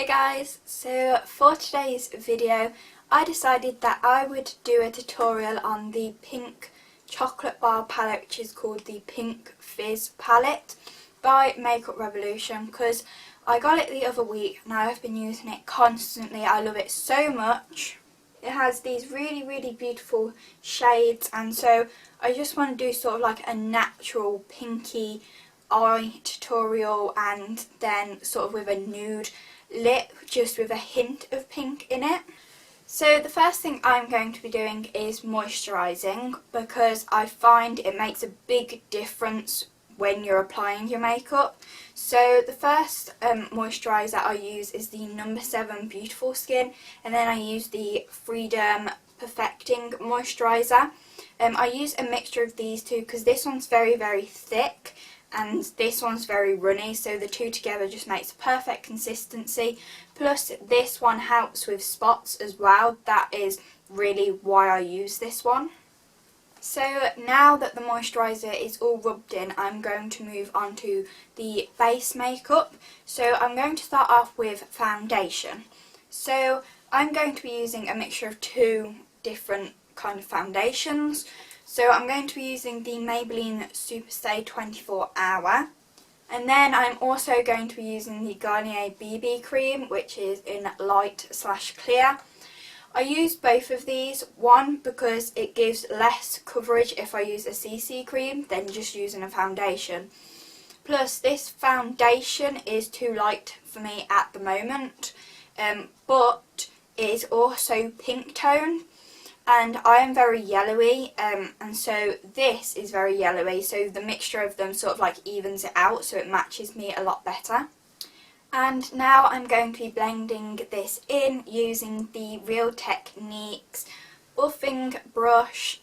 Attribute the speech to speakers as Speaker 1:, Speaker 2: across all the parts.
Speaker 1: Hey guys, so for today's video I decided that I would do a tutorial on the pink chocolate bar palette, which is called the Pink Fizz palette by Makeup Revolution, because I got it the other week and I've been using it constantly. I love it so much. It has these really beautiful shades, and so I just want to do sort of like a natural pinky eye tutorial, and then sort of with a nude lip just with a hint of pink in it. So the first thing I'm going to be doing is moisturising, because I find it makes a big difference when you're applying your makeup. So the first moisturiser I use is the No. 7 Beautiful Skin, and then I use the Freedom Perfecting Moisturiser. I use a mixture of these two because this one's very thick and this one's very runny, so the two together just makes a perfect consistency. Plus this one helps with spots as well. That is really why I use this one. So now that the moisturiser is all rubbed in, I'm going to move on to the base makeup. So I'm going to start off with foundation. So I'm going to be using a mixture of two different kind of foundations. So I'm going to be using the Maybelline Superstay 24 Hour. And then I'm also going to be using the Garnier BB cream, which is in light/clear. I use both of these, one because it gives less coverage if I use a CC cream than just using a foundation. Plus this foundation is too light for me at the moment, but it is also pink tone. And I am very yellowy, and so this is very yellowy, so the mixture of them sort of like evens it out, so it matches me a lot better. And now I'm going to be blending this in using the Real Techniques buffing brush.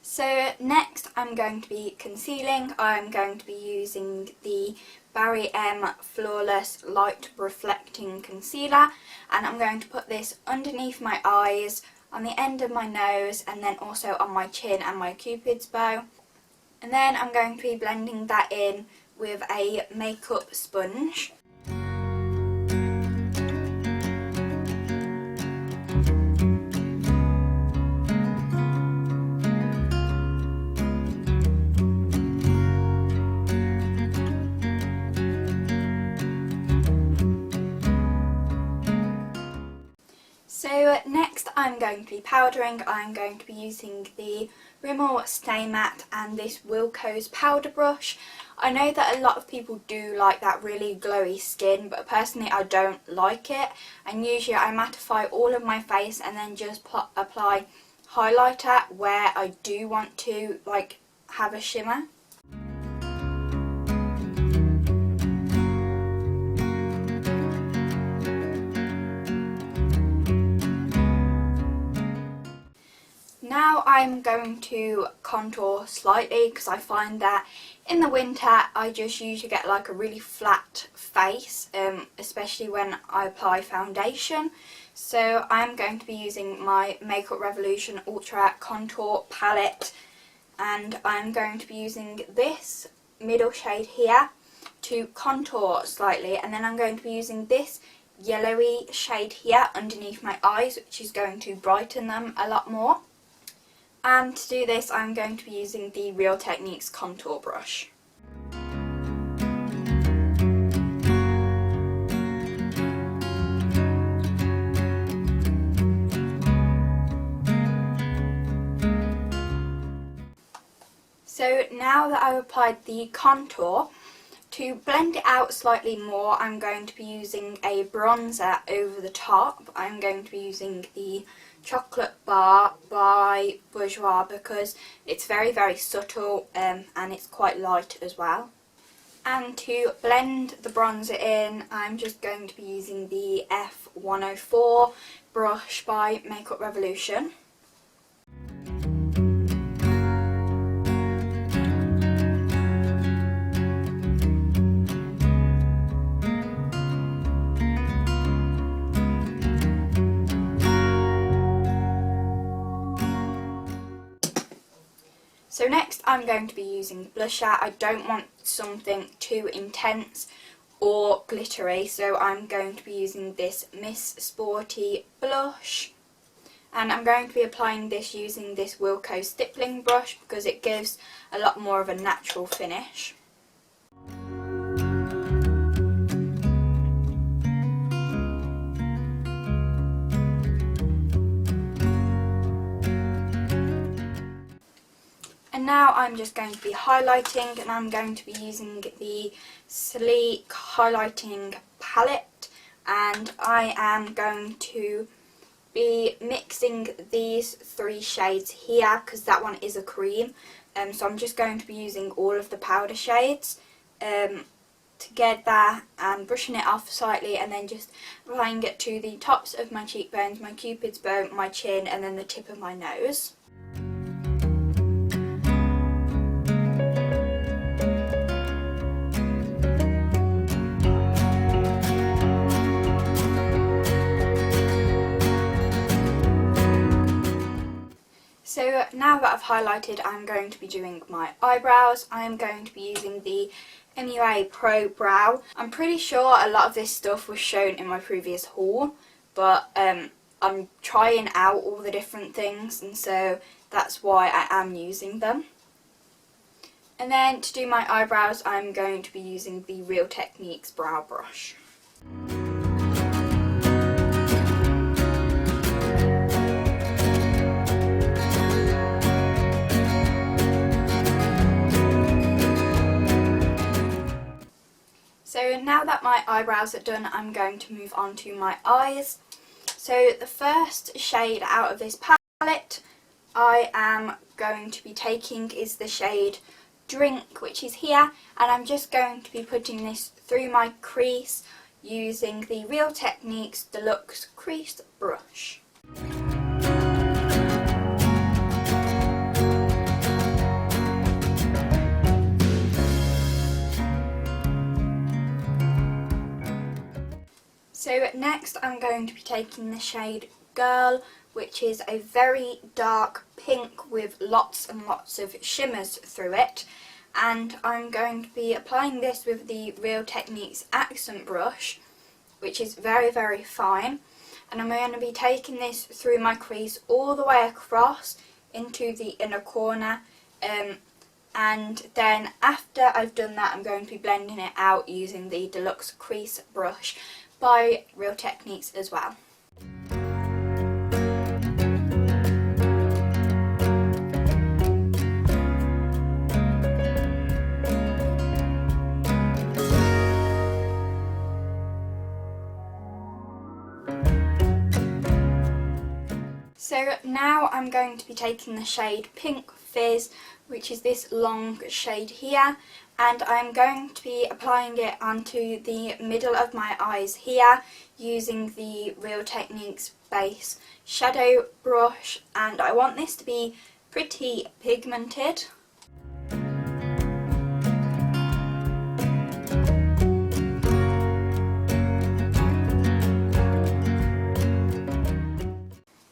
Speaker 1: So next I'm going to be concealing. I'm going to be using the Barry M Flawless Light Reflecting Concealer, and I'm going to put this underneath my eyes, on the end of my nose, and then also on my chin and my cupid's bow. And then I'm going to be blending that in with a makeup sponge. So next I'm going to be powdering. I'm going to be using the Rimmel Stay Matte and this Wilko's powder brush. I know that a lot of people do like that really glowy skin, but personally I don't like it, and usually I mattify all of my face and then just apply highlighter where I do want to like have a shimmer. Now I'm going to contour slightly, because I find that in the winter I just usually get like a really flat face, especially when I apply foundation. So I'm going to be using my Makeup Revolution Ultra Contour Palette, and I'm going to be using this middle shade here to contour slightly, and then I'm going to be using this yellowy shade here underneath my eyes, which is going to brighten them a lot more. And to do this I'm going to be using the Real Techniques contour brush. So now that I've applied the contour, to blend it out slightly more I'm going to be using a bronzer over the top. I'm going to be using the Chocolate Bar by Bourjois because it's very subtle, and it's quite light as well. And to blend the bronzer in I'm just going to be using the F104 brush by Makeup Revolution. So next I'm going to be using blusher. I don't want something too intense or glittery, so I'm going to be using this Miss Sporty blush. And I'm going to be applying this using this Wilko stippling brush because it gives a lot more of a natural finish. And now I'm just going to be highlighting, and I'm going to be using the Sleek highlighting palette, and I am going to be mixing these 3 shades here because that one is a cream, so I'm just going to be using all of the powder shades together and brushing it off slightly, and then just applying it to the tops of my cheekbones, my cupid's bow, my chin, and then the tip of my nose. So now that I've highlighted, I'm going to be doing my eyebrows. I am going to be using the MUA Pro Brow. I'm pretty sure a lot of this stuff was shown in my previous haul, but I'm trying out all the different things, and so that's why I am using them. And then to do my eyebrows, I'm going to be using the Real Techniques brow brush. So now that my eyebrows are done, I'm going to move on to my eyes. So the first shade out of this palette I am going to be taking is the shade Drink, which is here, and I'm just going to be putting this through my crease using the Real Techniques Deluxe Crease Brush. So next I'm going to be taking the shade Girl, which is a very dark pink with lots and lots of shimmers through it, and I'm going to be applying this with the Real Techniques accent brush, which is very, very fine, and I'm going to be taking this through my crease all the way across into the inner corner, and then after I've done that I'm going to be blending it out using the Deluxe Crease Brush by Real Techniques as well. So now I'm going to be taking the shade Pink Fizz, which is this long shade here, and I'm going to be applying it onto the middle of my eyes here using the Real Techniques base shadow brush, and I want this to be pretty pigmented.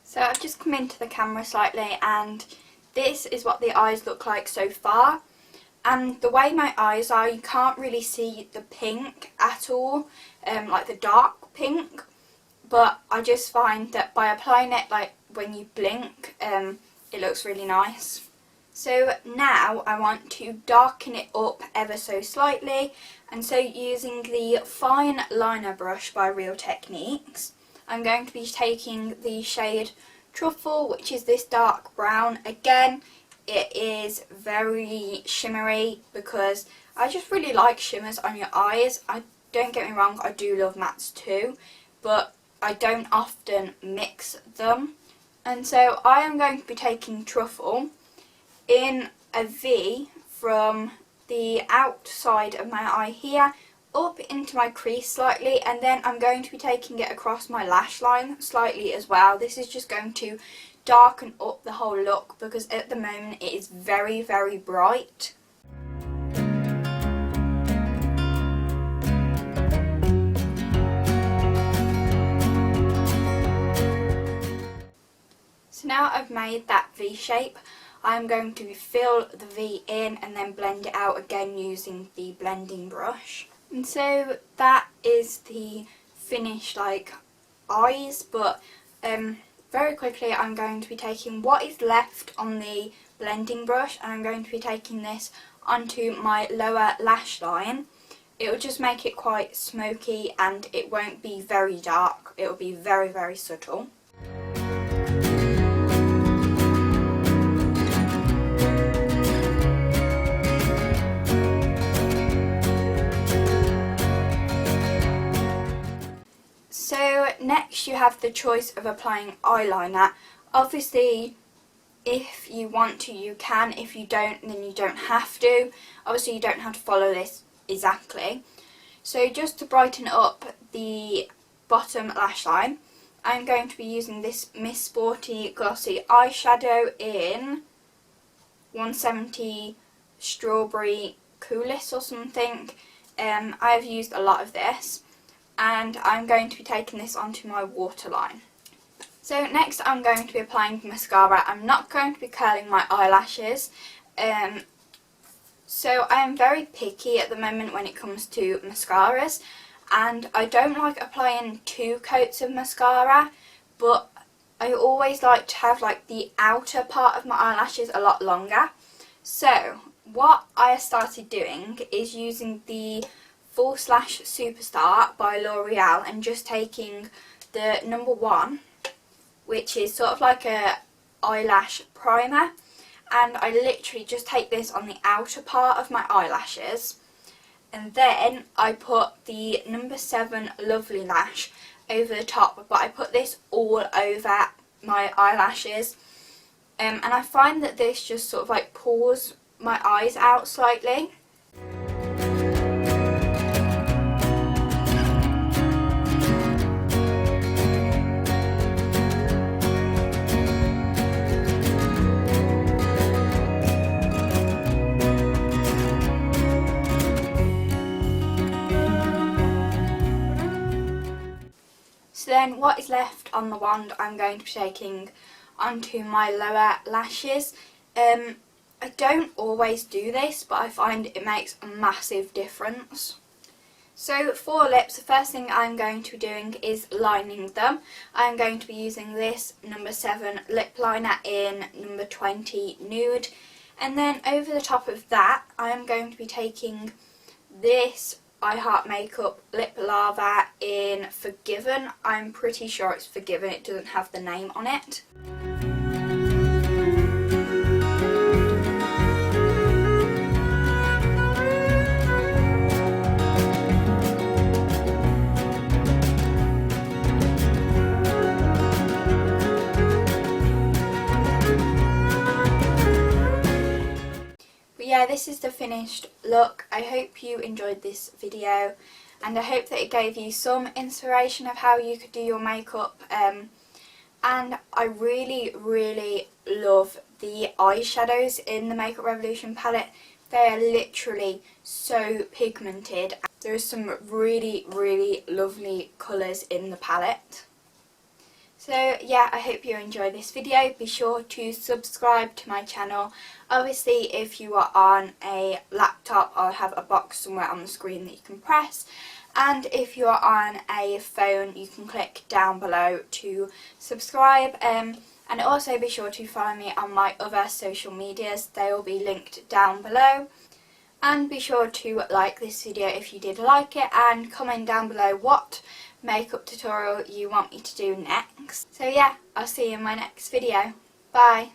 Speaker 1: So I've just come into the camera slightly, and this is what the eyes look like so far. And the way my eyes are, you can't really see the pink at all, like the dark pink. But I just find that by applying it, like when you blink, it looks really nice. So now I want to darken it up ever so slightly, and so using the fine liner brush by Real Techniques, I'm going to be taking the shade Truffle, which is this dark brown. Again, it is very shimmery because I just really like shimmers on your eyes. Don't get me wrong, I do love mattes too, but I don't often mix them. And so I am going to be taking Truffle in a V from the outside of my eye here up into my crease slightly, and then I'm going to be taking it across my lash line slightly as well. This is just going to darken up the whole look because at the moment it is very, very bright. So now I've made that V shape, I'm going to fill the V in and then blend it out again using the blending brush. And so that is the finished like eyes, but very quickly I'm going to be taking what is left on the blending brush and I'm going to be taking this onto my lower lash line. It will just make it quite smoky and it won't be very dark, it will be very, very subtle. So next you have the choice of applying eyeliner. Obviously if you want to you can, if you don't then you don't have to. Obviously you don't have to follow this exactly. So just to brighten up the bottom lash line, I'm going to be using this Miss Sporty Glossy eyeshadow in 170 Strawberry Coolest or something. I've used a lot of this and I'm going to be taking this onto my waterline. So next I'm going to be applying mascara. I'm not going to be curling my eyelashes. So I am very picky at the moment when it comes to mascaras and I don't like applying 2 coats of mascara, but I always like to have like the outer part of my eyelashes a lot longer. So what I started doing is using the Full Slash Superstar by L'Oreal and just taking the number 1, which is sort of like a eyelash primer, and I literally just take this on the outer part of my eyelashes and then I put the number 7 Lovely Lash over the top, but I put this all over my eyelashes and I find that this just sort of like pulls my eyes out slightly. So then what is left on the wand I'm going to be taking onto my lower lashes. I don't always do this, but I find it makes a massive difference. So for lips, the first thing I'm going to be doing is lining them. I'm going to be using this number 7 lip liner in number 20 Nude. And then over the top of that, I am going to be taking this I Heart Makeup Lip Lava in Forgiven. I'm pretty sure it's Forgiven, it doesn't have the name on it. Yeah, this is the finished look. I hope you enjoyed this video and I hope that it gave you some inspiration of how you could do your makeup, and I really love the eyeshadows in the Makeup Revolution palette. They are literally so pigmented. There are some really lovely colours in the palette. So yeah, I hope you enjoyed this video. Be sure to subscribe to my channel. Obviously if you are on a laptop, I'll have a box somewhere on the screen that you can press, and if you are on a phone you can click down below to subscribe, and also be sure to follow me on my other social medias. They will be linked down below. And be sure to like this video if you did like it, and comment down below what makeup tutorial you want me to do next. So yeah, I'll see you in my next video. Bye!